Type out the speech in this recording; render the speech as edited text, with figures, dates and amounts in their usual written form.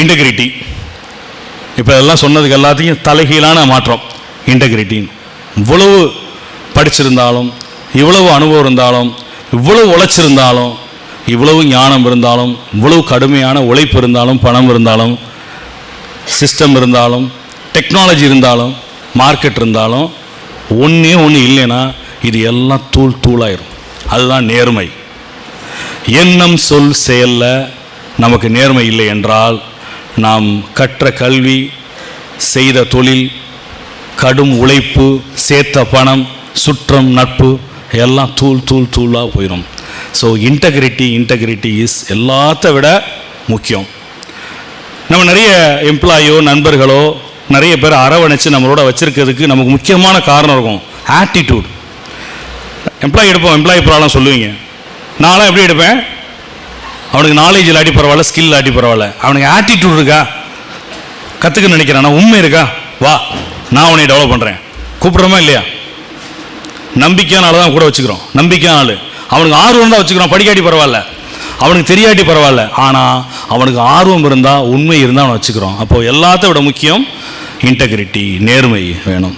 Integrity. இப்போ இதெல்லாம் சொன்னதுக்கு எல்லாத்தையும் தலைகீழான மாற்றம். இன்டெகிரிட்டின்னு இவ்வளவு படிச்சிருந்தாலும், இவ்வளவு அனுபவம் இருந்தாலும், இவ்வளவு உழைச்சிருந்தாலும், இவ்வளவு ஞானம் இருந்தாலும், இவ்வளவு கடுமையான உழைப்பு இருந்தாலும், பணம் இருந்தாலும், சிஸ்டம் இருந்தாலும், டெக்னாலஜி இருந்தாலும், மார்க்கெட் இருந்தாலும், ஒன்றே ஒன்று இல்லைன்னா இது எல்லாம் தூளாயிரும். அதுதான் நேர்மை. எண்ணம் சொல் செயலில் நமக்கு நேர்மை இல்லை என்றால் நாம் கற்ற கல்வி, செய்த தொழில், கடும் உழைப்பு, சேர்த்த பணம், சுற்றம், நட்பு எல்லாம் தூளாக போயிடும். ஸோ இன்டெகிரிட்டி இஸ் எல்லாத்த விட முக்கியம். நம்ம நிறைய எம்ப்ளாயோ நண்பர்களோ நிறைய பேர் அரவணைச்சு நம்மளோட வச்சுருக்கிறதுக்கு நமக்கு முக்கியமான காரணம் இருக்கும், ஆட்டிடியூட். எம்ப்ளாயி எடுப்போம், எம்ப்ளாயி ப்ராப்ளம் சொல்லுவீங்க. நான்லாம் எப்படி எடுப்பேன்? அவனுக்கு நாலேஜ் இல்லாட்டி பரவாயில்ல, ஸ்கில் இல்லாட்டி பரவாயில்ல, அவனுக்கு ஆட்டிடியூட் இருக்கா, கற்றுக்க நினைக்கிறான், உண்மை இருக்கா, வா நான் உன்னை டெவலப் பண்ணுறேன், கூப்பிட்றோமா இல்லையா? நம்பிக்கையான தான் கூட வச்சுக்கிறோம். நம்பிக்கையான ஆள், அவனுக்கு ஆர்வம் தான் வச்சுக்கிறோம். படிக்காட்டி பரவாயில்ல, அவனுக்கு தெரியாட்டி பரவாயில்ல, ஆனால் அவனுக்கு ஆர்வம் இருந்தால், உண்மை இருந்தால் அவனை வச்சுக்கிறோம். அப்போது எல்லாத்த விட முக்கியம் இன்டெகிரிட்டி, நேர்மை வேணும்.